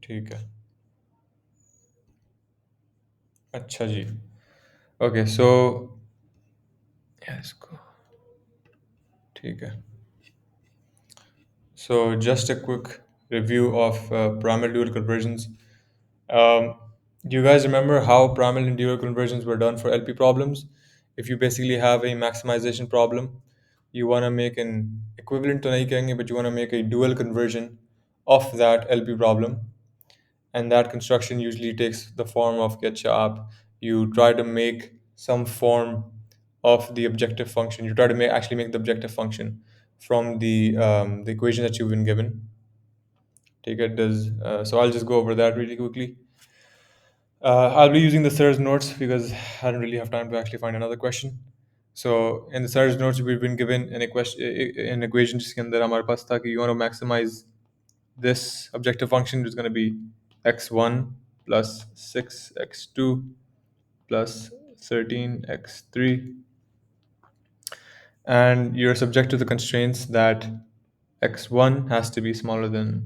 ठीक है। अच्छा जी। ओके सो इसको ठीक है। So just a quick review of primal dual conversions. Um, do you guys remember how primal and dual conversions were done for LP problems? If you basically have a maximization problem, you want to make an equivalent to nahi kahenge, but you want to make a dual conversion of that LP problem, and that construction usually takes the form of get aap. You try to make some form of the objective function. You try to actually make the objective function from the equation that you've been given. Take it does. So I'll just go over that really quickly. I'll be using the Surge notes because I don't really have time to actually find another question. So in the Surge notes, we've been given an equation जिसके अंदर हमारे पास था कि you want to maximize this objective function is going to be x1 plus 6x2 plus 13x3, and you're subject to the constraints that x1 has to be smaller than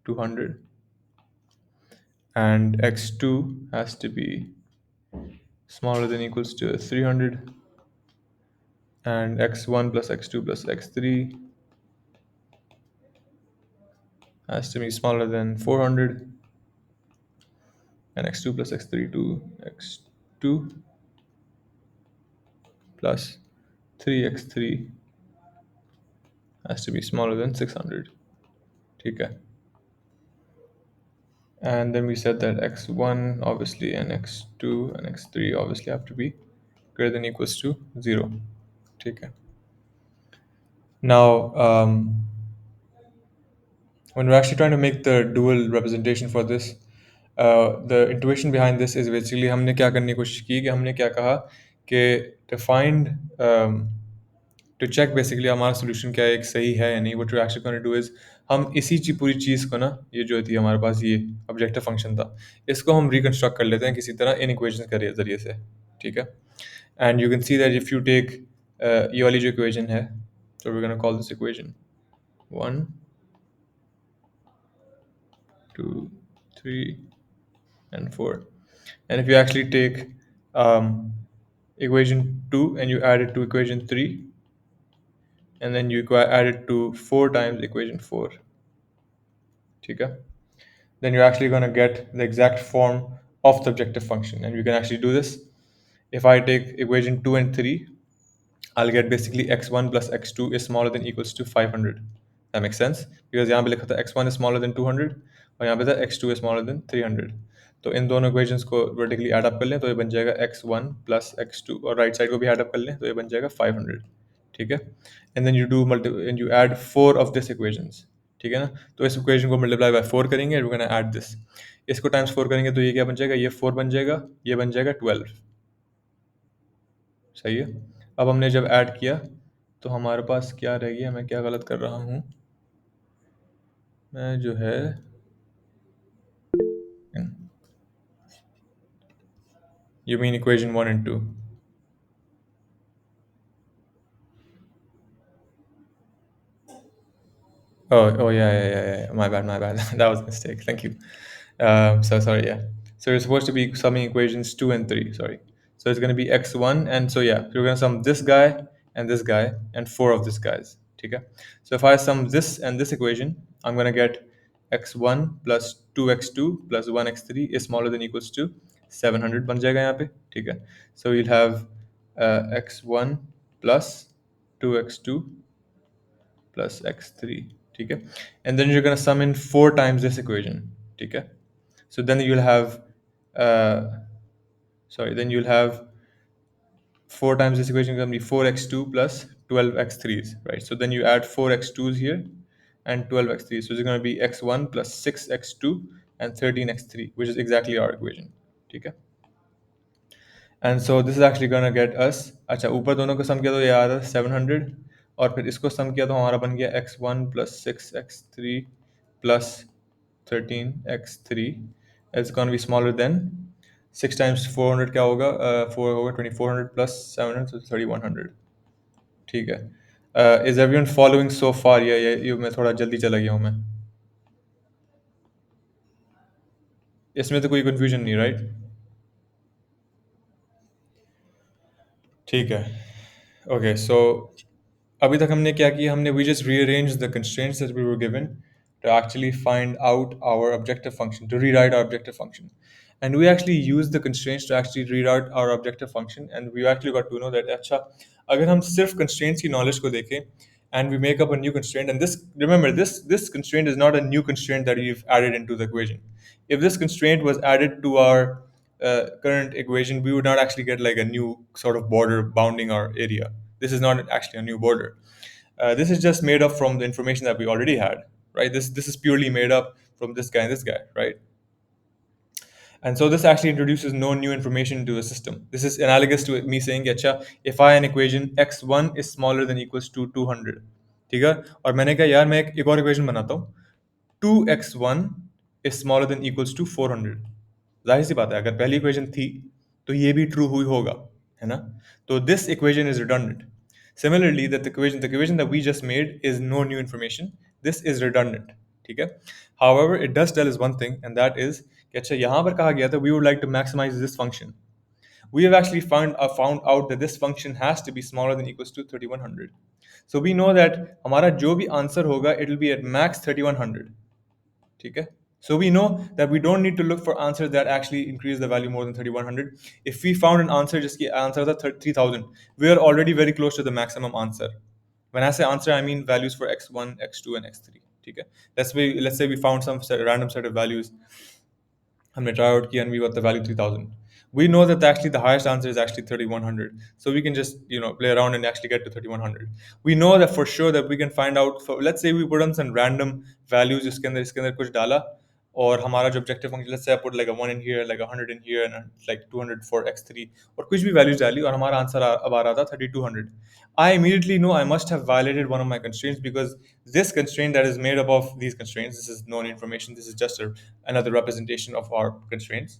200 and x2 has to be smaller than equals to 300 and x1 plus x2 plus x3 has to be smaller than 400 and x2 plus x3 to x2 plus 3x3 has to be smaller than 600. Okay. And then we said that x1 obviously and x2 and x3 obviously have to be greater than equals to 0. Okay. Now, when we're actually trying to make the dual representation for this, the intuition behind this is basically हमने क्या करने की कोशिश की कि हमने क्या कहा कि to find to check basically हमारा solution क्या है, एक सही है या नहीं, what we're actually going to do is हम इसी पूरी चीज़ को ना, ये जो थी हमारे पास ये ऑब्जेक्टिव फंक्शन था, इसको हम रिकंस्ट्रक्ट कर लेते हैं किसी तरह इन इक्वेशन के जरिए से. ठीक है. And you can see that if you take ये वाली जो इक्वेशन है, so we're going to call this equation 1 2 3 and 4. And if you actually take equation 2 and you add it to equation 3, and then you add it to 4 times equation 4, okay, then you're actually going to get the exact form of the objective function. And you can actually do this. If I take equation 2 and 3, I'll get basically x1 plus x2 is smaller than equals to 500. That makes sense? Because यहाँ पे लिखा था x1 is smaller than 200 और यहाँ पे था x2 is smaller than 300. तो इन दोनों equations को vertically add up कर लें तो ये बन जाएगा x1 plus x2 और right side को भी add up कर लें तो ये बन जाएगा 500. ठीक है. And then you do and you add 4 of these equations. ठीक है ना. तो इस equation को multiply by 4 करेंगे and we're gonna add this. इसको times 4 करेंगे तो ये क्या बन जाएगा, ये 4 बन जाएगा, ये बन जाएगा 12. सही है. अब हमने जब ऐड किया तो हमारे पास क्या रह गया, मैं क्या गलत कर रहा हूँ, मैं जो है you mean equation 1 and 2. Oh, yeah. My bad. That was a mistake. Thank you. So sorry, yeah. So it's supposed to be summing equations 2 and 3, sorry. So it's going to be x1, and so yeah, we're going to sum this guy and 4 of this guys. Okay? So if I sum this and this equation, I'm going to get x1 plus 2x2 plus 1x3 is smaller than equals to 700 बन जाएगा यहाँ पे. ठीक है. So you'll have x1 plus 2x2 plus x3. ठीक है. And then you're going to sum in 4 times this equation. ठीक है. So then you'll have then you'll have 4 times this equation is going to be 4x2 plus 12x3s, right? So then you add 4x2s here and 12x3s. So it's going to be x1 plus 6x2 and 13x3, which is exactly our equation. ठीक है. And so this is actually gonna get us, अच्छा ऊपर दोनों को सम किया तो ये आ रहा है 700 और फिर इसको सम किया तो हमारा बन गया x1 plus 6x3 plus 13x3 is gonna be smaller than 6 times 400 क्या होगा, 4 होगा 2400 प्लस 700 तो 3100. ठीक है. इज एवरीवन फॉलोइंग सो फार? ये मैं थोड़ा जल्दी चला गया हूँ मैं. इसमें तो कोई कंफ्यूजन नहीं, राइट? ठीक है। ओके, सो अभी तक हमने क्या किया? हमने we just rearrange the constraints that we were given to actually find out our objective function, to rewrite our objective function. And we actually use the constraints to actually rewrite our objective function, and we actually got to know that अच्छा, अगर हम सिर्फ constraints की knowledge को देखें and we make up a new constraint, and this, remember, this constraint is not a new constraint that we've added into the equation. If this constraint was added to our current equation, we would not actually get like a new sort of border bounding our area. This is not actually a new border. This is just made up from the information that we already had, right? This is purely made up from this guy and this guy, right? And so this actually introduces no new information into the system. This is analogous to me saying, अच्छा, if I an equation x1 is smaller than equals to 200, ठीक है? और मैंने कहा यार मैं एक और equation बनाता हूँ, 2x1 is smaller than equals to 400. जाहिर सी बात है, अगर पहली इक्वेशन थी तो ये भी ट्रू हुई होगा, है ना? तो this equation is redundant. Similarly, that the equation that we just made is no new information. This is redundant. ठीक है? However, it does tell us one thing, and that is कि अच्छा यहाँ पर कहा गया था we would like to maximize this function. We have actually found out that this function has to be smaller than equals to 3100. So we know that हमारा जो भी आंसर होगा it will be at max 3100. ठीक है? So we know that we don't need to look for answers that actually increase the value more than 3100. If we found an answer जिसकी answer था 3000, we are already very close to the maximum answer. When I say answer, I mean values for x1, x2, and x3. ठीक है? Let's say we found some random set of values. हमने try out किया and we got the value 3000. We know that actually the highest answer is actually 3100. So we can just play around and actually get to 3100. We know that for sure that we can find out. For, let's say we put on some random values इसके अंदर कुछ डाला और हमारा जो objective function, let's say I put like a 1 in here, like 100 in here, and like 200 for x3, और कुछ भी values डाली और हमारा आंसर अब आ रहा था 3200. I immediately know I must have violated one of my constraints, because this constraint that is made up of these constraints, this is known information, this is just another representation of our constraints,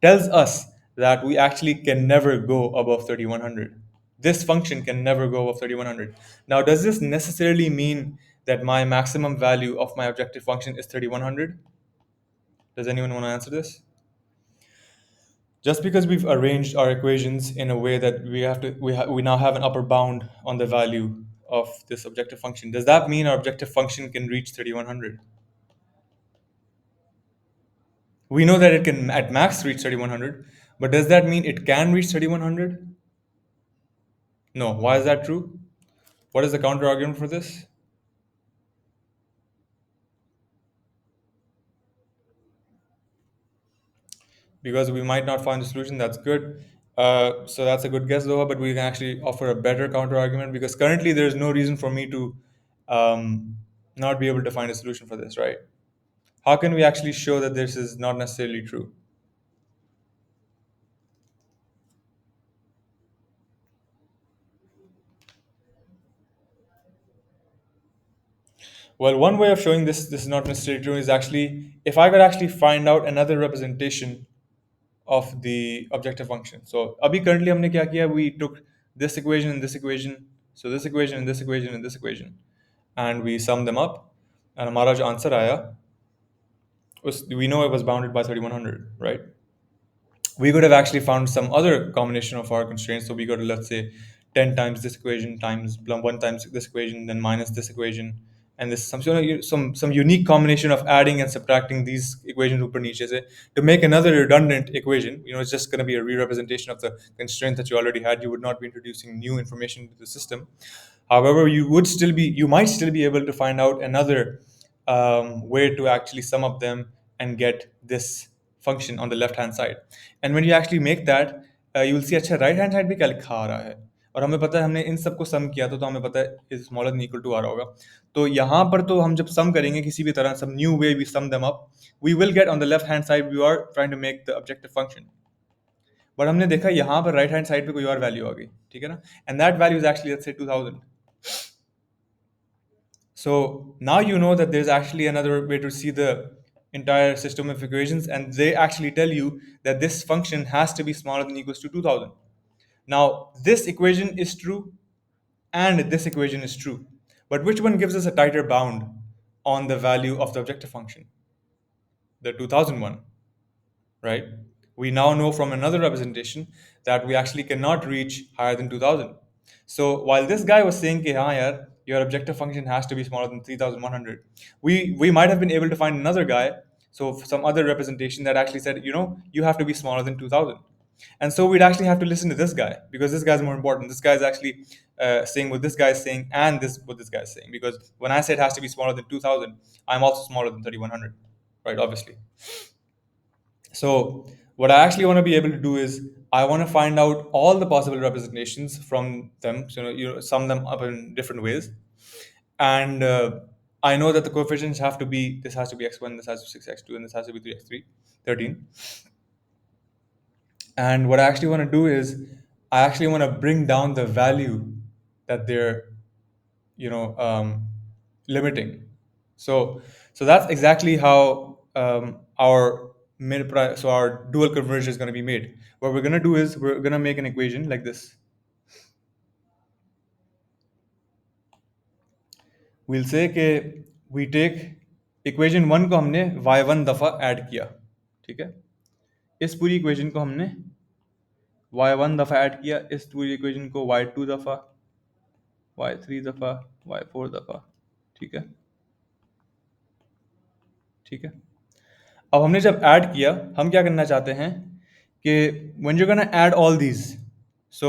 tells us that we actually can never go above 3100. This function can never go above 3100. Now, does this necessarily mean that my maximum value of my objective function is 3100? Does anyone want to answer this? Just because we've arranged our equations in a way that we now have an upper bound on the value of this objective function, does that mean our objective function can reach 3100? We know that it can at max reach 3100, but does that mean it can reach 3100? No. Why is that true? What is the counter argument for this? Because we might not find the solution. That's good. So that's a good guess, though. But we can actually offer a better counter argument, because currently there is no reason for me to not be able to find a solution for this, right? How can we actually show that this is not necessarily true? Well, one way of showing this is not necessarily true is actually if I could actually find out another representation of the objective function. So abhi currently हमने क्या किया? We took this equation and this equation, so this equation and this equation and this equation, and we summed them up, and हमारा जो answer आया, we know it was bounded by 3100, right? We could have actually found some other combination of our constraints. So we go to, let's say, 10 times this equation times 1 times this equation, then minus this equation, and this some unique combination of adding and subtracting these equations ऊपर नीचे से to make another redundant equation. It's just going to be a re-representation of the constraint that you already had. You would not be introducing new information into the system. However, you might still be able to find out another way to actually sum up them and get this function on the left hand side. And when you actually make that, you will see अच्छा right hand side भी क्या लिखा आ रहा है, और हमें पता है हमने इन सबको सम किया तो हमें पता है is smaller than equal to आ रहा होगा. तो यहाँ पर तो हम जब सम करेंगे किसी भी तरह, some new way we sum them up, we will get on the left hand side we are trying to make the objective function. But हमने देखा यहाँ पर राइट हैंड साइड पे कोई और वैल्यू आ गई, ठीक है ना, and that value is actually let's say 2000. So now you know that there's actually another way to see the entire system of equations, and they actually tell you that this function has to be smaller than equals to 2000. Now, this equation is true and this equation is true. But which one gives us a tighter bound on the value of the objective function? The 2000 one. right? We now know from another representation that we actually cannot reach higher than 2000. So while this guy was saying, कि, हाँ यार, your objective function has to be smaller than 3100, we might have been able to find another guy, so some other representation that actually said, you have to be smaller than 2000. And so we'd actually have to listen to this guy because this guy's more important. This guy's actually saying what this guy's saying and this what this guy's saying. Because when I say it has to be smaller than 2000, I'm also smaller than 3100, right? Obviously. So what I actually want to be able to do is I want to find out all the possible representations from them. So sum them up in different ways, and I know that the coefficients have to be this has to be x1, this has to be 6x2, and this has to be 3x3, 13. And what I actually want to do is I actually want to bring down the value that they're limiting. So that's exactly how our dual conversion is going to be made. What we're going to do is we're going to make an equation like this. We'll say कि we take equation 1 को हमने y1 दफ़ा add किया, ठीक है? इस पूरी equation को हमने y1 दफ़ा ऐड किया, इस पूरी equation को y2 दफ़ा, y3 दफ़ा, y4 दफ़ा, ठीक है? ठीक है? अब हमने जब ऐड किया, हम क्या करना चाहते हैं कि when you're gonna add all these, so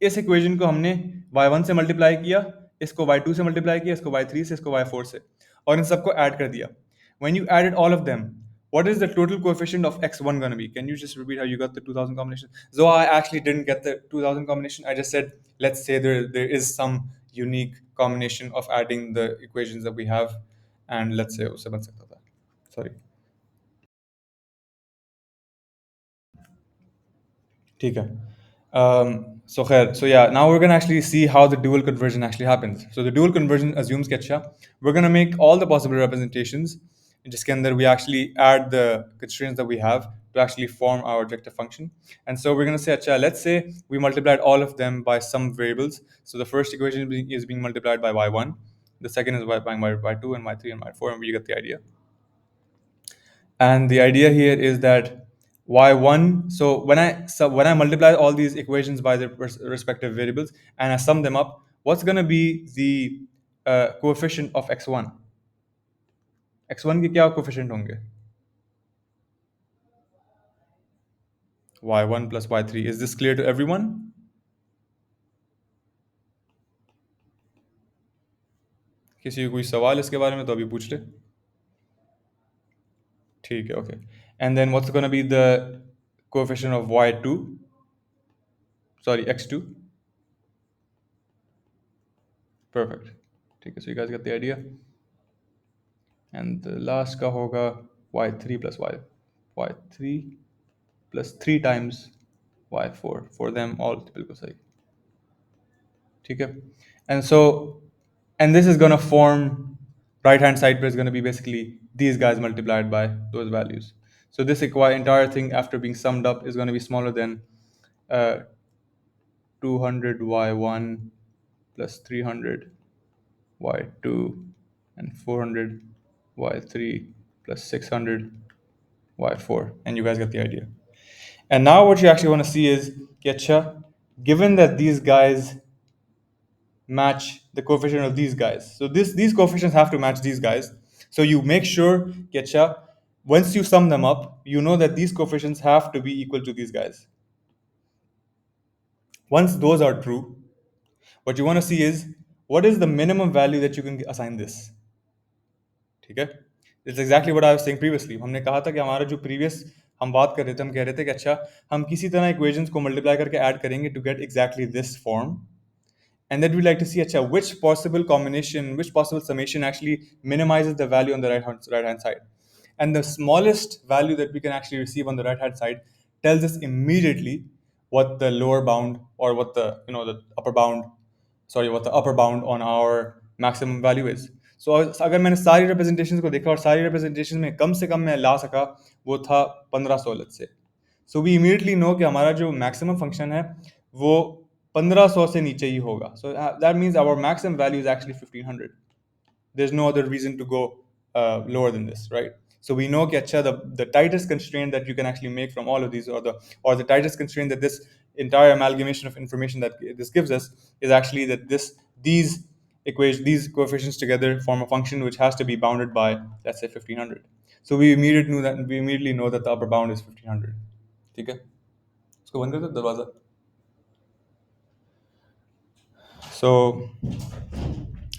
इस इक्वेशन को हमने y1 से मल्टीप्लाई किया, इसको y2 से मल्टीप्लाई किया, इसको y3 से, इसको y4 से, और इन सबको ऐड कर दिया. When you added all of them, what is the total coefficient of x1 gonna be? Can you just repeat how you got the 2000 combination? Though I actually didn't get the 2000 combination, I just said let's say there is some unique combination of adding the equations that we have, and let's say उससे बन सकता था. Sorry. ठीक है. So yeah, now we're gonna actually see how the dual conversion actually happens. So the dual conversion assumes कि अच्छा, we're gonna make all the possible representations, जिसके अंदर we actually add the constraints that we have to actually form our objective function. And so we're gonna say अच्छा, let's say we multiplied all of them by some variables. So the first equation is being multiplied by y1, the second is by y2 and y3 and y4, and we get the idea. And the idea here is that y1, so when I multiply all these equations by their respective variables and I sum them up, what's going to be the coefficient of x1? x1 के क्या coefficient होंगे? y1 plus y3. Is this clear to everyone? किसी को कोई सवाल इसके बारे में तो अभी पूछ ले. ठीक है, okay. And then what's going to be the coefficient of y2? Sorry, x2. Perfect. ठीक है, so you guys get the idea. And the last का होगा y3 plus y3 plus 3 times y4. For them all बिल्कुल सही. ठीक है? And this is going to form, right hand side is going to be basically these guys multiplied by those values. So this entire thing after being summed up is going to be smaller than 200 y1 plus 300 y2 and 400 y3 plus 600 y4, and you guys get the idea. And now what you actually want to see is कि अच्छा, given that these guys match the coefficient of these guys, so these coefficients have to match these guys, so you make sure कि अच्छा, once you sum them up, you know that these coefficients have to be equal to these guys. Once those are true, what you want to see is what is the minimum value that you can assign this. ठीक है? It's exactly what I was saying previously. हमने कहा था कि हमारा जो previous हम बात कर रहे थे, हम कह रहे थे कि अच्छा, हम किसी तरह equations को multiply करके add करेंगे to get exactly this form, and then we like to see अच्छा, which possible combination, which possible summation actually minimizes the value on the right hand side, and the smallest value that we can actually receive on the right hand side tells us immediately what the lower bound or what the the upper bound, sorry, what the upper bound on our maximum value is. So अगर मैंने सारी representations को देखा और सारी representations में कम से कम मैं ला सका वो था 1500, let's say. So we immediately know कि हमारा जो maximum function है वो 1500 से नीचे ही होगा. So that means our maximum value is actually 1500. There's no other reason to go lower than this, right? So we know कि अच्छा the tightest constraint that you can actually make from all of these, or the tightest constraint that this entire amalgamation of information that this gives us is actually that these these coefficients together form a function which has to be bounded by, let's say, 1500. So we immediately know that the upper bound is 1500. ठीक है, इसको बंद कर दो दरवाजा. So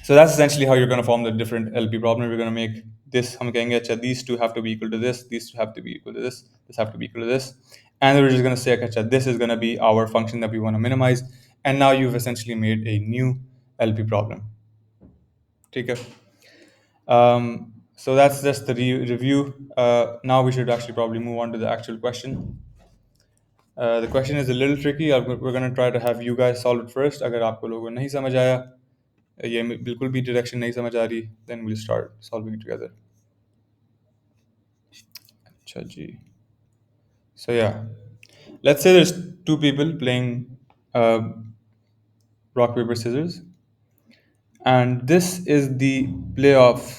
so that's essentially how you're going to form the different LP problem. We're going to make this, हम कहेंगे अच्छा these two have to be equal to this, these two have to be equal to this have to be equal to this, and then we're just going to say अच्छा this is going to be our function that we want to minimize, and now you've essentially made a new LP problem. ठीक है. So that's just the review. Now we should actually probably move on to the actual question. The question is a little tricky. We're going to try to have you guys solve it first. अगर आपको लोगों को नहीं समझ आया, ये बिल्कुल भी डायरेक्शन नहीं समझ आ रही, then we'll start solving it together. अच्छा जी. So yeah, let's say there's two people playing uh, rock paper scissors, and this is the playoff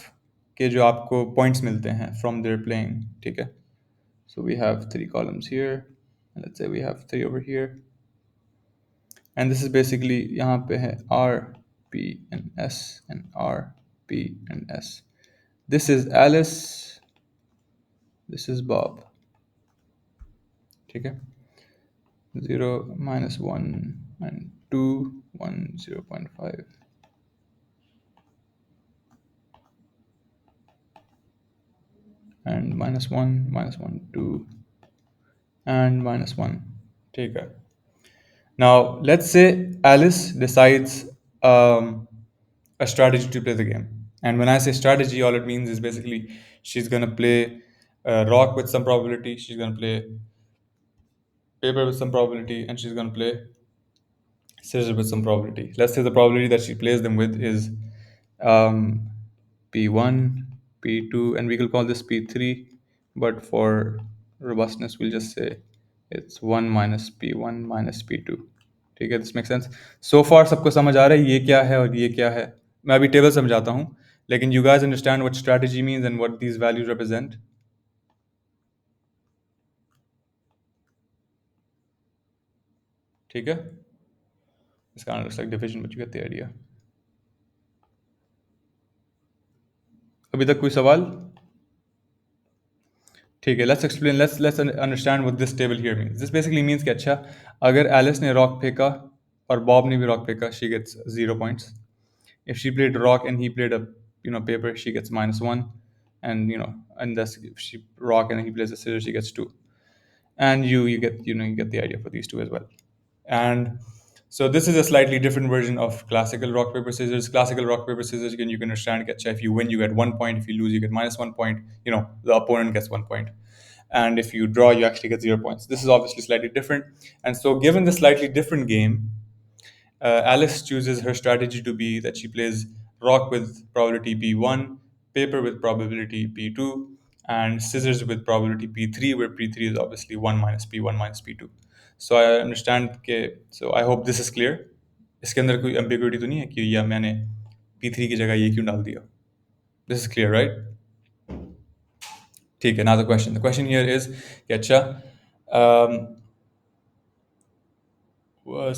के जो आपको points मिलते हैं from their playing. ठीक है. So we have three columns here, and let's say we have three over here, and this is basically यहाँ पे है R, P, and S, and R, P, and S. This is Alice. This is Bob. ठीक है. 0, -1, and 2, 1, 0.5. And -1, -1, 2, and -1. ठीक है. Now, let's say Alice decides a strategy to play the game. And when I say strategy, all it means is basically she's going to play rock with some probability, she's going to play paper with some probability, and she's going to play scissors with some probability. Let's say the probability that she plays them with is um, P1, P2, and we will call this P3, but for robustness, we'll just say it's 1 minus P1 minus P2. ठीक है, this makes sense. So far सबको समझ आ रहा है ये क्या है और ये क्या है. मैं अभी टेबल समझाता हूँ, लेकिन you guys understand what strategy means and what these values represent. ठीक है. This kind of looks like division, but you get the idea. अभी तक कोई सवाल? ठीक है, let's understand what this table here means. This basically means कि अच्छा अगर एलिस ने रॉक फेंका और बॉब ने भी रॉक फेंका, she gets 0 points. If she played rock and he played a paper, she gets -1, and and that's if she rock and he plays a scissors, she gets 2. And you get you get the idea for these two as well. And so this is a slightly different version of classical rock paper scissors. Classical rock paper scissors, you can understand that if you win you get 1 point, if you lose you get -1 point. The opponent gets 1 point, and if you draw you actually get 0 points. This is obviously slightly different, and so given the slightly different game, Alice chooses her strategy to be that she plays rock with probability P1, paper with probability P2, and scissors with probability P3, where P3 is obviously 1 minus P1 minus P2. So I understand so I hope this is clear. इसके अंदर कोई ambiguity तो नहीं है कि या मैंने P3 की जगह ये क्यों डाल दिया. This is clear, right? ठीक है. Now the question here is कि अच्छा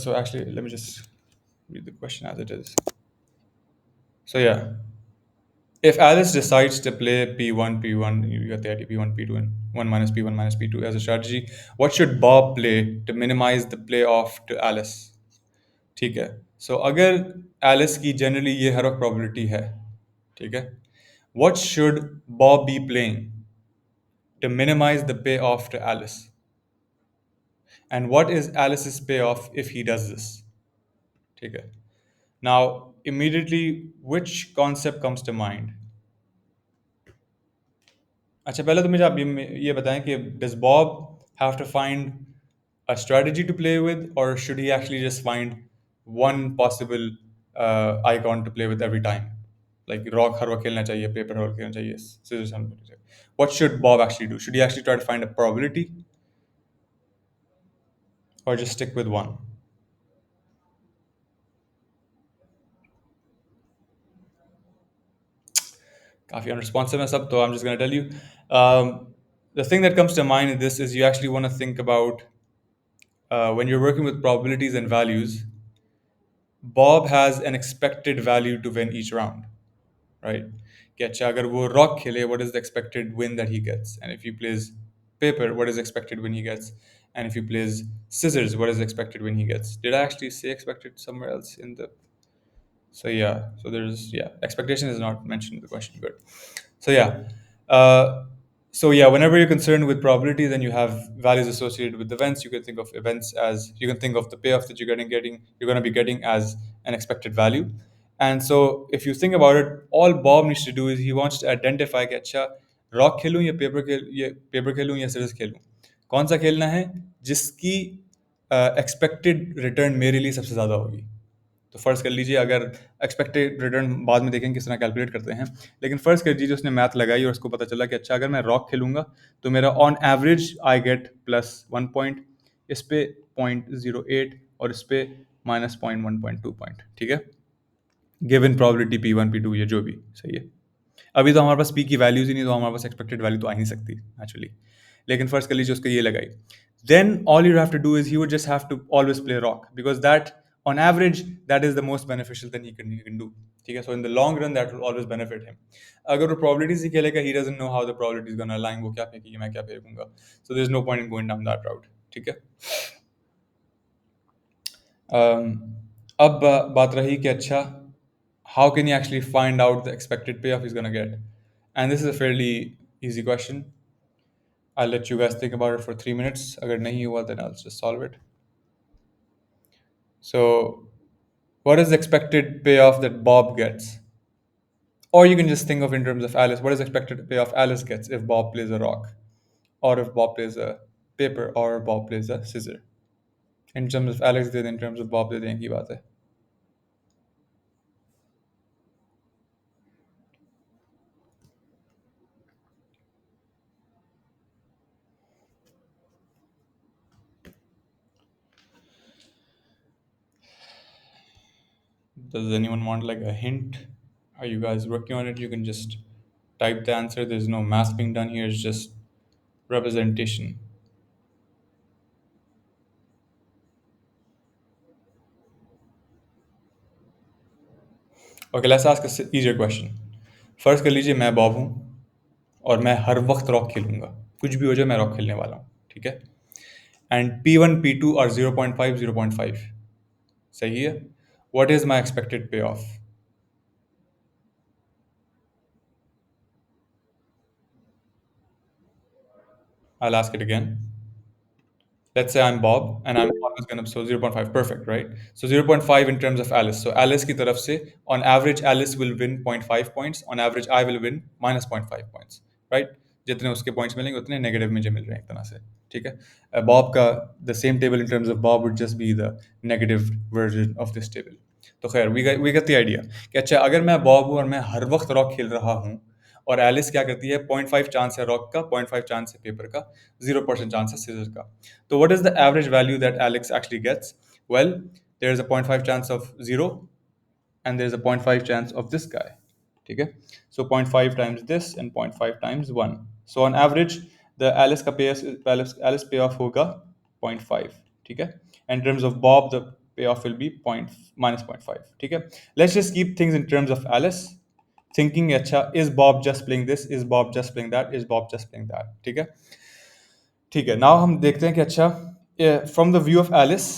so actually let me just read the question as it is. So yeah, if Alice decides to play P1, you got the idea, P1, P2, and 1 minus P2 as a strategy, what should Bob play to minimize the play off to Alice? ठीक है. So अगर Alice की generally ये हर वक्त probability है, ठीक है, what should Bob be playing to minimize the payoff to Alice? And what is Alice's payoff if he does this? ठीक है. Now, immediately, which concept comes to mind? अच्छा, पहले तो मुझे आप ये बताएं कि does Bob have to find a strategy to play with, or should he actually just find one possible icon to play with every time? Like rock हर वक्त खेलना चाहिए, paper हर वक्त खेलना चाहिए, scissors हर वक्त खेलना चाहिए. What should Bob actually do? Should he actually try to find a probability, or just stick with one? काफ़ी unresponsive है सब, तो I'm just gonna tell you. Um, the thing that comes to mind in this is you actually want to think about when you're working with probabilities and values, Bob has an expected value to win each round, right? कि अच्छा अगर वो rock खेले, what is the expected win that he gets? And if he plays paper, what is expected win he gets? And if he plays scissors, what is expected win he gets? Did I actually say expected somewhere else in the so yeah, so there's yeah, expectation is not mentioned in the question. Good. So yeah, uh, so yeah, whenever you're concerned with probabilities and you have values associated with events, you can think of events as you can think of the payoff that you're going to be getting as an expected value. And so if you think about it, all Bob needs to do is he wants to identify कि अच्छा rock खेलूं या paper खेलूं या series खेलूं कौन सा खेलना है जिसकी expected return मेरे लिए सबसे ज़्यादा होगी तो फ़र्ज़ कर लीजिए अगर एक्सपेक्टेड रिटर्न बाद में देखेंगे किस तरह कैलकुलेट करते हैं लेकिन फ़र्ज़ कर लीजिए उसने मैथ लगाई और उसको पता चला कि अच्छा अगर मैं रॉक खेलूंगा तो मेरा on average I get +1 point इस पे 0.08 और इस पे -0.1.2 पॉइंट ठीक है गिवन प्रॉबिलिटी P1 P2 ये जो भी सही है अभी तो हमारे पास पी की वैल्यूज ही नहीं तो हमारे पास एक्सपेक्टेड वैल्यू तो आ ही नहीं सकती एक्चुअली लेकिन फर्स्ट कर लीजिए उसको ये लगाई then all you have to do is he would just have to always play rock because that on average that is the most beneficial thing he can do ठीक है so in the long run that will always benefit him अगर वो probabilities ही खेलेगा he doesn't know how the probabilities gonna align वो क्या फेंकेगी मैं क्या फेंकूंगा so there is no point in going down that राउट ठीक है Um, अब बात रही कि अच्छा how can you actually find out the expected payoff he's going to get? And this is a fairly easy question. I'll let you guys think about it for 3 minutes. Agar nahi hua, then I'll just solve it. So, what is the expected payoff that Bob gets? Or you can just think of in terms of Alice. What is the expected payoff Alice gets if Bob plays a rock, or if Bob plays a paper, or Bob plays a scissor? In terms of Alex, then in terms of Bob, then की बात है. Does anyone want like a hint? Are you guys working on it? You can just type the answer. There's no math being done here. It's just representation. Okay, let's ask a easier question. फर्ज कर लीजिए मैं Bob हूँ और मैं हर वक्त rock खेलूंगा कुछ भी हो जाए मैं रॉक खेलने वाला हूँ ठीक है एंड P1 P2 और 0.5 सही है व्हाट इज माई एक्सपेक्टेड पे of I last it again let's say I'm Bob and I'm always going to so 0.5 perfect right so 0.5 in terms of Alice so Alice की तरफ से on average Alice will win 0.5 points on average I will win -0.5 points right जितने उसके points मिलेंगे उतने negative मुझे मिल रहे हैं एक तरह से ठीक है बॉब का the same table in terms of Bob would just be the negative version of this table तो खैर वी गेट द आइडिया कि अच्छा अगर मैं बॉब हूँ और मैं हर वक्त रॉक खेल रहा हूँ और एलिस क्या करती है 0.5 चांस है रॉक का 0.5 चांस है पेपर का 0% चांस है सीजर का so what is the average value that Alex actually gets? Well, there's a 0.5 chance of 0 and there's a 0.5 chance of this guy. Okay? So 0.5 times this and 0.5 times 1. So on average, the Alice payoff hoga 0.5. Okay? And in terms of Bob, the payoff will be minus 0.5. Okay? Let's just keep things in terms of Alice. Thinking, acha, is Bob just playing this? Is Bob just playing that? Is Bob just playing that? Okay? ठीक है now हम देखते हैं कि अच्छा from the view of Alice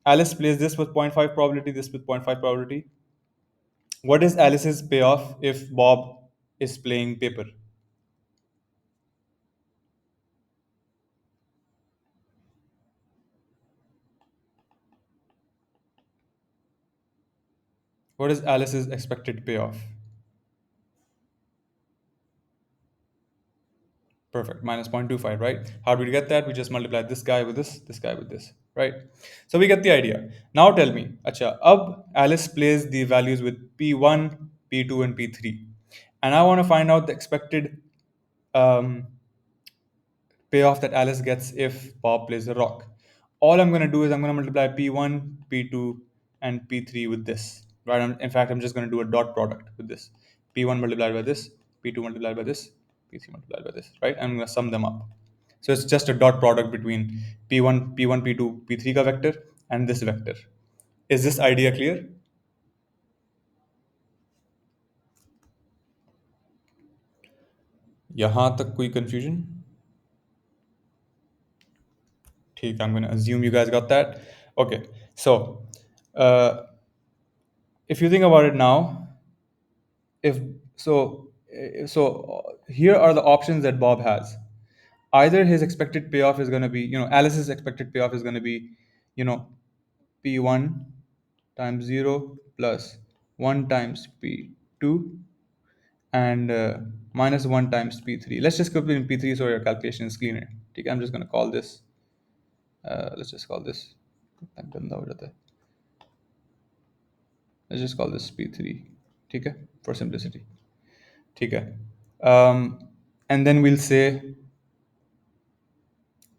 Alice plays this with 0.5 probability this with 0.5 probability what is Alice's payoff if Bob is playing paper what is Alice's expected payoff perfect minus 0.25 right how do we get that we just multiply this guy with this guy with this right so we get the idea now tell me acha ab Alice plays the values with P1 P2 and P3 and I want to find out the expected um, payoff that Alice gets if Bob plays a rock. All I'm going to do is I'm going to multiply P1, P2, and P3 with this. Right? In fact, I'm just going to do a dot product with this. P1 multiplied by this, P2 multiplied by this, p3 multiplied by this, right? I'm going to sum them up. So it's just a dot product between p1, p2, p3 का vector and this vector. Is this idea clear? यहाँ तक कोई confusion? ठीक, I'm going to assume you guys got that. Okay, so uh, if you think about it now, if so, here are the options that Bob has. Either his expected payoff is going to be, Alice's expected payoff is going to be, you know, P1 times 0 plus 1 times P2 and minus 1 times P3. Let's just put in P3 so your calculation is cleaner. Okay, I'm just going to call this, let's just call this, let's just call this P3, okay, for simplicity. Okay. And then we'll say,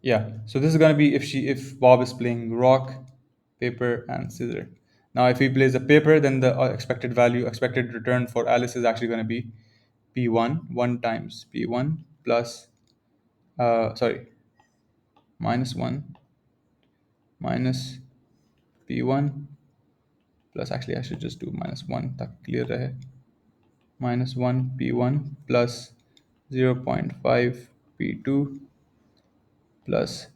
yeah, so this is going to be if Bob is playing rock, paper, and scissor. Now, if he plays a paper, then the expected return for Alice is actually going to be P1, 1 times P1 plus, sorry, minus 1 minus P1 plus, actually, I should just do minus 1, tak clear rahe. Minus 1 P1 plus 0.5 P2 plus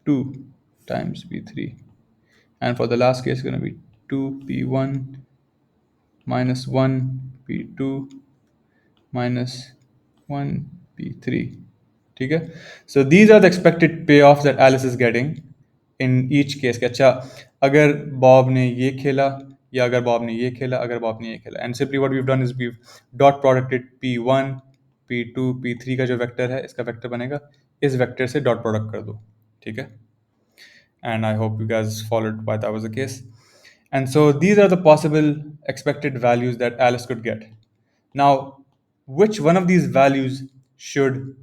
2 times P3. And for the last case, it's going to be 2P1 minus 1P2 minus 1P3. Okay? So these are the expected payoffs that Alice is getting in each case. कि अच्छा अगर Bob ने ये खेला या अगर Bob ने ये खेला अगर बॉब ने ये खेला and simply what we've done is we've dot producted P1 P2 P3 का जो वेक्टर है इसका वेक्टर बनेगा इस वेक्टर से डॉट प्रोडक्ट कर दो ठीक है and I hope you guys followed why that was the case. And so these are the possible expected values that Alice could get. Now, which one of these values should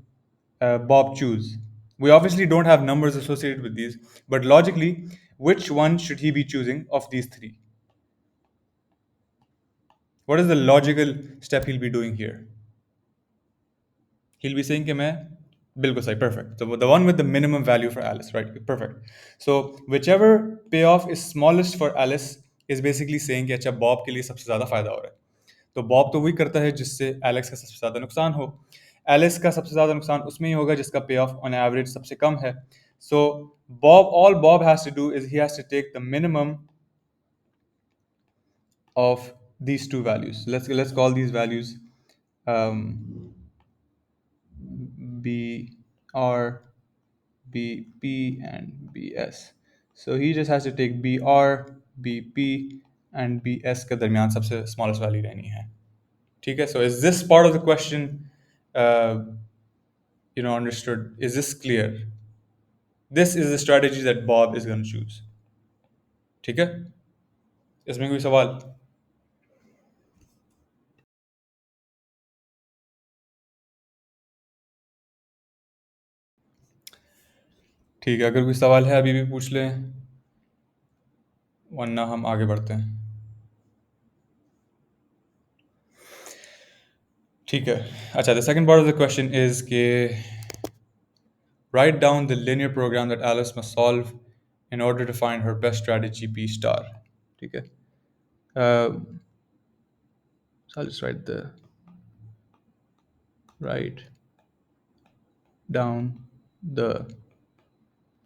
Bob choose? We obviously don't have numbers associated with these, but logically, which one should he be choosing of these three? What is the logical step he'll be doing here? He'll be saying कि मैं बिल्कुल सही perfect. So the one with the minimum value for Alice, right? Perfect. So whichever payoff is smallest for Alice is basically saying कि अच्छा Bob के लिए सबसे ज़्यादा फायदा हो रहा है. तो बॉब तो वही करता है जिससे एलेक्स का सबसे ज़्यादा नुकसान हो. एलिस का सबसे ज़्यादा नुकसान उसमें ही होगा जिसका पे ऑफ ऑन एवरेज सबसे कम है. So Bob has to do is he has to take the minimum of these two values. Let's call these values um, B R B P and B S. So he just has to take B R B P and B S के दरमियान सबसे smallest value रहनी है. ठीक है. So is this part of the question uh, understood? Is this clear? This is the strategy that Bob is going to choose. ठीक है. इसमें कोई सवाल? ठीक है, अगर कोई सवाल है अभी भी पूछ लें, वरना हम आगे बढ़ते हैं. ठीक है. अच्छा, the second part of the question is कि write down the linear program that Alice must solve in order to find her best strategy P star. ठीक है. So I'll just write down the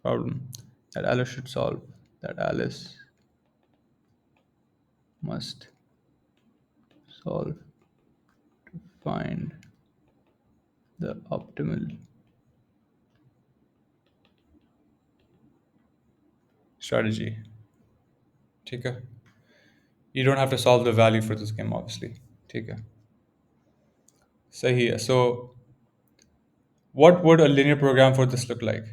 problem that Alice should solve, that Alice must solve to find the optimal strategy. ठीक है. You don't have to solve the value for this game, obviously. ठीक है. सही है. So what would a linear program for this look like?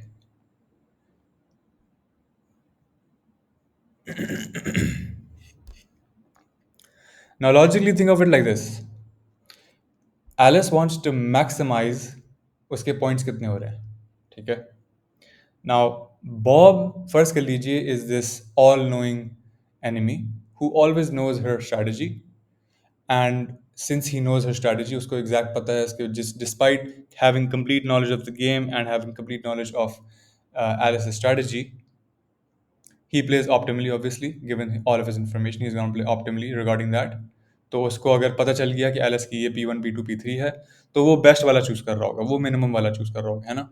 Now logically think of it like this. Alice wants to maximize उसके points कितने हो रहे हैं. ठीक है. Now Bob, first कर लीजिए, is this all-knowing enemy who always knows her strategy, and since he knows her strategy, उसको exact पता है इसके just despite having complete knowledge of the game and having complete knowledge of Alice's strategy, he plays optimally. Obviously, given all of his information, he's going to play optimally regarding that. तो उसको अगर पता चल गया कि Alice की ये P1 P2 P3 है, तो वो बेस्ट वाला चूज कर रहा होगा, वो मिनिमम वाला चूज कर रहा होगा, है ना?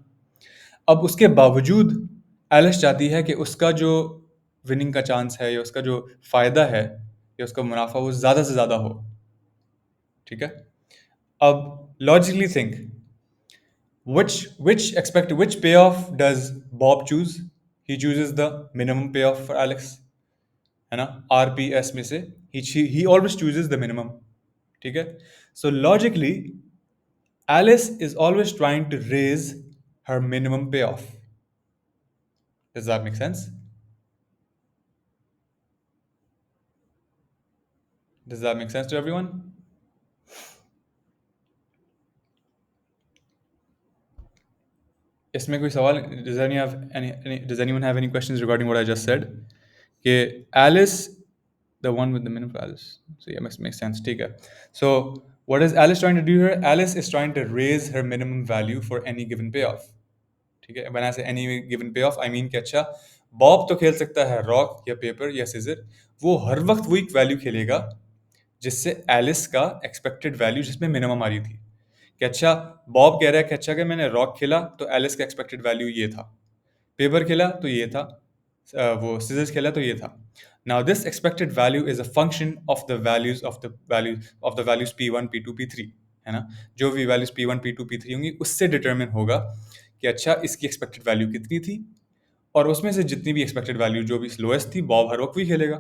अब उसके बावजूद एलिस चाहती है कि उसका जो विनिंग का चांस है या उसका जो फायदा है या उसका मुनाफा वो ज़्यादा से ज़्यादा हो, ठीक है? अब logically think, which payoff does Bob choose? He chooses the minimum payoff for Alex, है ना? RPS में से he always chooses the minimum, ठीक है? So logically, Alice is always trying to raise her minimum payoff. Does that make sense? Does that make sense to everyone? इसमें कोई सवाल? Does anyone have any questions regarding what I just said? कि Alice, the one with the minimum for Alice. So yeah, makes sense. ठीक है. So what is Alice trying to do here? Alice is trying to raise her minimum value for any given payoff. ठीक है. When I say any given payoff, I mean कि अच्छा Bob तो खेल सकता है रॉक या पेपर या सीजर, वो हर वक्त वही वैल्यू खेलेगा जिससे एलिस का एक्सपेक्टेड वैल्यू जिसमें मिनिमम आ रही थी। कि अच्छा बॉब कह रहा है कि अच्छा कि मैंने रॉक खेला तो एलिस का एक्सपेक्टेड वैल्यू ये था, पेपर खेला तो ये था, वो सीजर्स खेला तो ये था। Now this expected value is a function of the values P1 P2 P3, है ना? जो भी वैल्यूज P1 P2 P3 होंगी उससे डिटरमिन होगा कि अच्छा इसकी एक्सपेक्टेड वैल्यू कितनी थी, और उसमें से जितनी भी एक्सपेक्टेड वैल्यू जो भी लोएस्ट थी बॉब हर वक्त भी खेलेगा।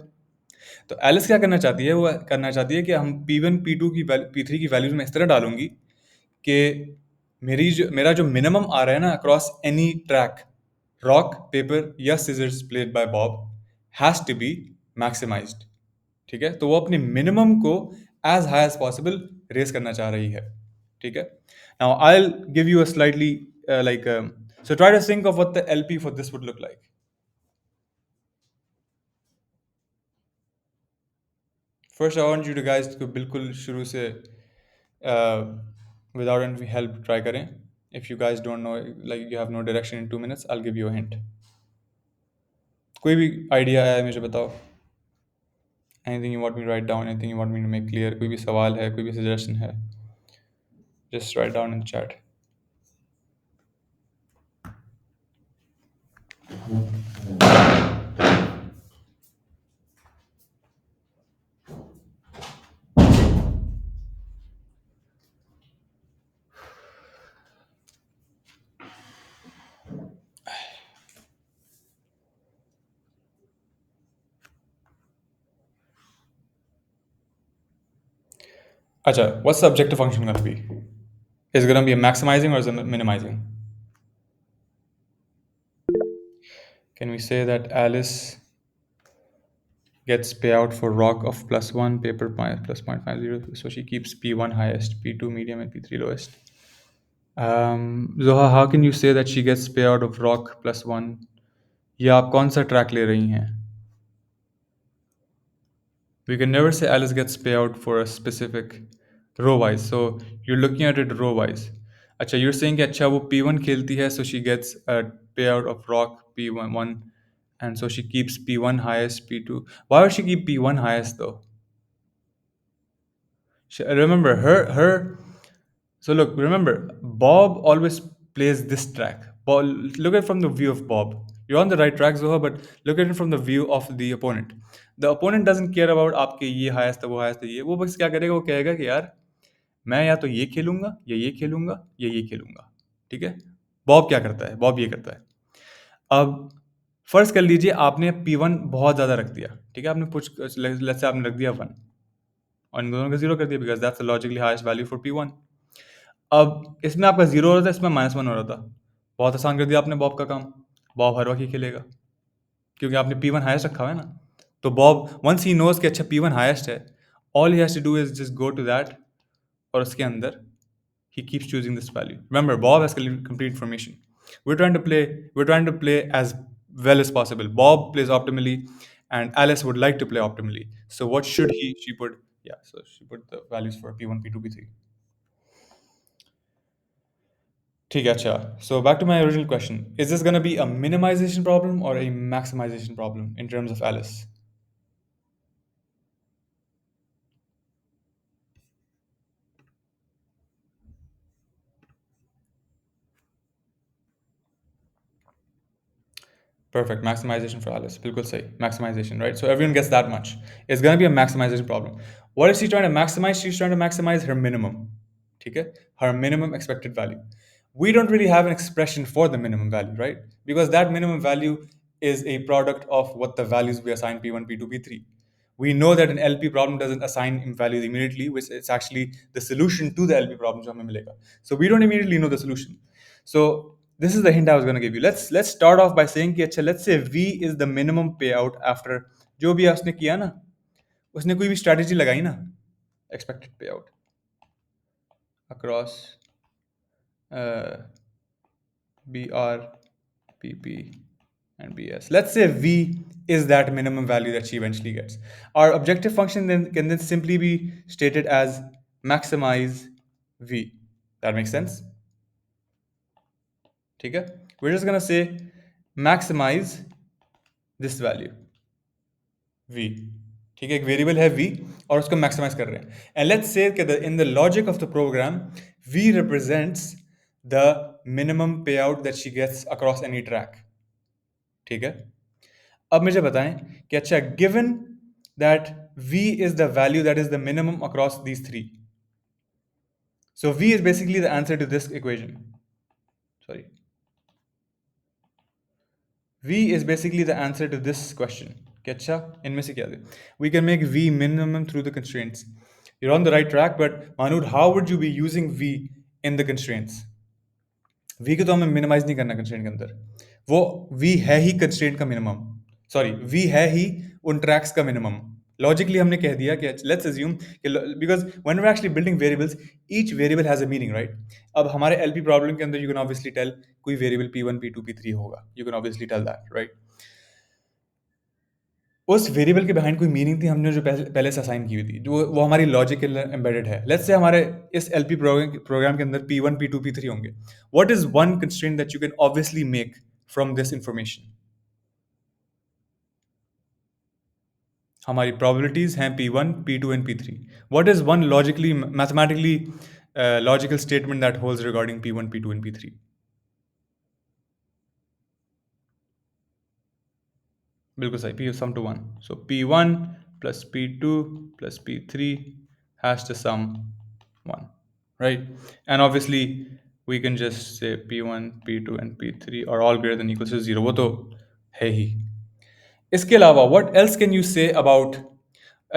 तो एलिस क्या करना चाहती है? वो करना चाहती है कि हम P1 P2 की P3 की वैल्यूज में इस तरह डालूंगी कि मेरा जो मिनिमम आ रहा है ना across any track, rock paper या scissors played by Bob, has to be maximized, ठीक है? तो वो अपने मिनिमम को as high as possible raise करना चाह रही है, ठीक है? Now I will give you a slightly like so try to think of what the LP for this would look like. First, I want you to guys to बिल्कुल शुरू से without any help try करें. If you guys don't know, like you have no direction in 2 minutes, I'll give you a hint. कोई भी idea है मुझे बताओ. Anything you want me to write down, anything you want me to make clear, कोई भी सवाल है, कोई भी suggestion है, just write down in the chat. अच्छा, what's the objective function going to be? Is it going to be a maximizing or is it minimizing? Can we say that Alice gets payout for rock of +1, paper plus 0.50, so she keeps P1 highest, P2 medium, and P3 lowest. Zoha, how can you say that she gets payout of rock +1? या आप कौन सा track ले रही हैं? We can never say Alice gets payout for a specific row wise, so you're looking at it row wise. अच्छा, you're saying कि अच्छा वो P1 खेलती है, so she gets a payout of rock P1, and so she keeps P1 highest, P2. Why would she keep P1 highest though? Remember her. So look, remember Bob always plays this track. Look at it from the view of Bob. You're on the right track, Zoha, but look at it from the view of the opponent. The opponent doesn't care about आपके ये highest है वो highest है ये, वो बस क्या करेगा, वो कहेगा कि यार मैं या तो ये खेलूंगा या ये खेलूंगा या ये खेलूंगा, ठीक है? बॉब क्या करता है? बॉब ये करता है। अब फर्ज कर लीजिए आपने P1 बहुत ज़्यादा रख दिया, ठीक है? आपने कुछ लेट्स से आपने रख दिया 1 और इन दोनों का 0 कर दिया because that's the logically highest value for P1। अब इसमें आपका 0 हो रहा था, इसमें -1 हो रहा था। बहुत आसान कर दिया आपने बॉब का काम। बॉब हर वक्त ही खेलेगा क्योंकि आपने P1 हाईएस्ट रखा हुआ है ना। तो बॉब वंस ही नोज कि अच्छा P1 हाईएस्ट है, all he has to do is just go to that और उसके अंदर he keeps choosing this value. Remember, Bob has complete information. We're trying to play as well as possible. Bob plays optimally, and Alice would like to play optimally. So what should she put? Yeah, so she put the values for P1, P2, P3. ठीक है अच्छा. So back to my original question. Is this going to be a minimization problem or a maximization problem in terms of Alice? Perfect. Maximization for Alice. Bilkul sahi. Maximization, right? So everyone gets that much. It's going to be a maximization problem. What is she trying to maximize? She's trying to maximize her minimum. Okay? Her minimum expected value. We don't really have an expression for the minimum value, right? Because that minimum value is a product of what the values we assign P1, P2, P3. We know that an LP problem doesn't assign values immediately, which it's actually the solution to the LP problem. जो हमें मिलेगा. So we don't immediately know the solution. So this is the hint I was going to give you. Let's start off by saying कि अच्छा let's say V is the minimum payout after जो भी उसने किया ना, उसने कोई भी strategy लगाई ना, expected payout across BR, PP, and BS. Let's say V is that minimum value that she eventually gets. Our objective function then can then simply be stated as maximize V. That makes sense? Okay? We're just gonna say maximize this value V. ठीक है, एक variable है V और उसको maximise कर रहे हैं. And let's say that in the logic of the program, V represents the minimum payout that she gets across any track. ठीक है. अब मुझे बताएं कि अच्छा given that V is the value that is the minimum across these three. So V is basically the answer to this equation. Sorry. V is basically the answer to this question. कि अच्छा इनमें से क्या दे? We can make V minimum through the constraints. You're on the right track, but Mahmood, how would you be using V in the constraints? V को तो हमें minimize नहीं करना constraint के अंदर. वो V है ही constraint का minimum. Sorry, V है ही उन tracks का minimum. Logically हमने कह दिया कि let's assume कि because when we're actually building variables, each variable has a meaning, right? अब हमारे LP problem के अंदर you can obviously tell कोई variable P1, P2, P3 होगा. You can obviously tell that, right? उस वेरिएबल के behind कोई मीनिंग थी हमने जो पहले से असाइन की हुई थी, जो वो हमारी लॉजिक के अंदर एम्बेडेड है. लेट्स से हमारे इस एलपी प्रोग्राम के अंदर P1, P2, P3 होंगे. What is one constraint that you can obviously make from this information? हमारी प्रोबेबिलिटीज हैं P1, P2 and P3. What is one logically mathematically logical statement that holds regarding P1, P2 and P3? बिल्कुल सही. P sum to 1. So P1 plus P2 plus P3 has to sum 1, right? And obviously we can just say P1, P2 and P3 are all greater than equals to 0. वो तो है ही. इसके अलावा what else can you say about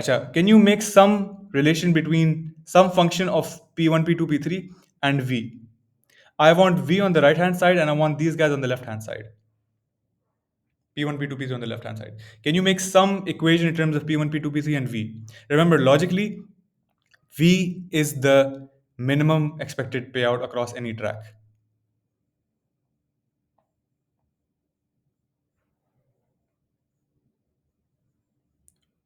अच्छा can you make some relation between some function of P1, P2, P3 and V? I want V on the right hand side and I want these guys on the left hand side. P1, P2, P3 on the left hand side. Can you make some equation in terms of P1, P2, P3 and V? Remember, logically, V is the minimum expected payout across any track.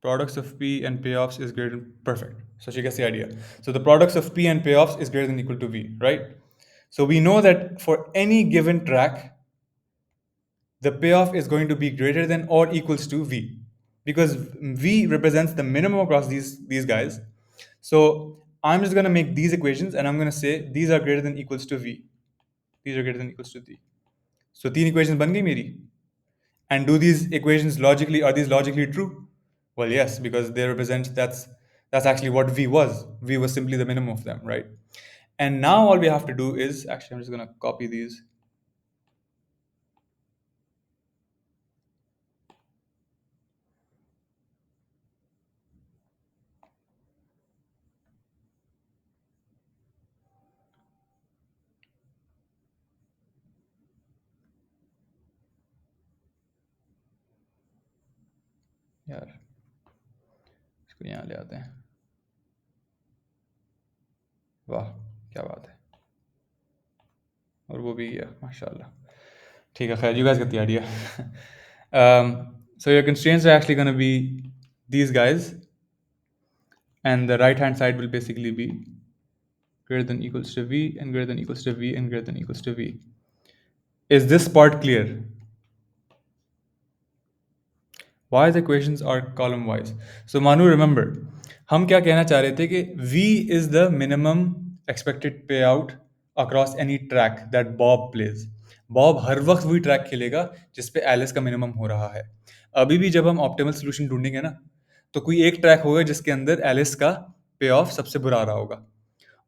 Products of P and payoffs is greater than, perfect. So she gets the idea. So the products of P and payoffs is greater than equal to V, right? So we know that for any given track, the payoff is going to be greater than or equals to V, because V represents the minimum across these guys. So I'm just going to make these equations and I'm going to say these are greater than equals to V. These are greater than equals to V. So तीन equations बन गई मेरी. And do these equations logically, are these logically true? Well, yes, because they represent that's actually what V was. V was simply the minimum of them, right? And now all we have to do is, actually I'm just going to copy these. यार इसको यहाँ ले आते हैं. वाह क्या बात है. और वो भी माशाल्लाह. ठीक है खैर, you guys get the idea. So your constraints are actually going to be these guys. and the right hand side will basically be greater than equals to v and greater than equals to v and greater than equals to v. Is this part clear? Why the equations are column wise? So Manu, remember, हम क्या कहना चाह रहे थे कि v is the minimum expected payout across any track that Bob plays. Bob हर वक्त वही ट्रैक खेलेगा जिस पे एलिस का मिनिमम हो रहा है. अभी भी जब हम ऑप्टिमल सोल्यूशन ढूंढेंगे ना, तो कोई एक ट्रैक होगा जिसके अंदर एलिस का पे ऑफ सबसे बुरा आ रहा होगा.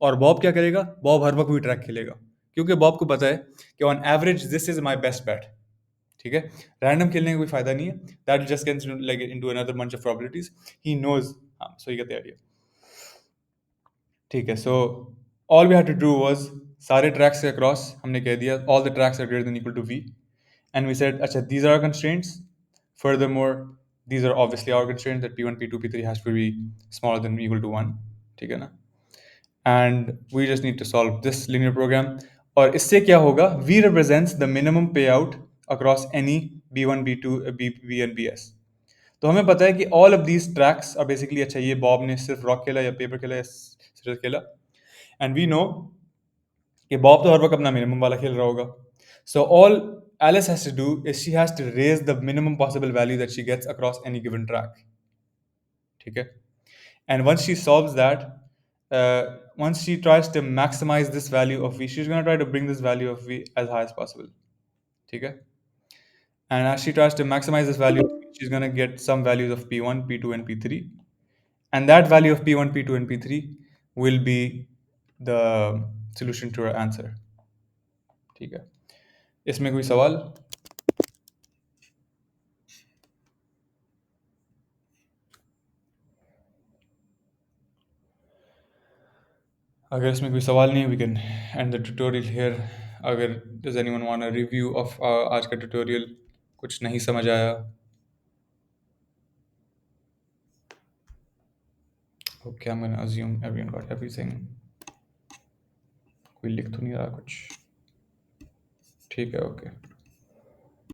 और बॉब क्या करेगा? बॉब हर वक्त वही ट्रैक खेलेगा, क्योंकि बॉब को पता है कि on average this is my best bet. ठीक है, रैंडम खेलने का कोई फायदा नहीं है. That just gets like into another bunch of probabilities. He knows. हाँ, so you get the idea. ठीक है, so all we had to do was सारे ट्रैक्स के अक्रॉस हमने कह दिया all the tracks are greater than equal to v, and we said अच्छा these are constraints. Furthermore these are obviously our constraints that p1 p2 p3 has to be smaller than or equal to 1. ठीक है ना? And we just need to solve this linear program. और इससे क्या होगा? V represents the minimum payout across any B1, B2, B and BS. तो हमें पता है कि all of these tracks are basically, अच्छा ये बॉब ने सिर्फ रॉक खेला या पेपर खेला या सिर खेला, and we know कि बॉब तो हर वक्त अपना मिनिमम वाला खेल रहा होगा. So all Alice has to do is she has to raise the minimum possible value that she gets across any given track. ठीक है? And once she solves that, once she tries to maximize this value of v, she's going to try to bring this value of v as high as possible. Okay? And as she tries to maximize this value, she's going to get some values of p1, p2, and p3. And that value of p1, p2, and p3 will be the solution to her answer. ठीक है? इसमें कोई सवाल? अगर इसमें कोई सवाल नहीं, we can end the tutorial here. अगर does anyone want a review of आज का tutorial? कुछ नहीं समझ आया? Okay, I'm gonna assume everyone got everything. कोई लिख तो नहीं रहा कुछ? ठीक है, okay.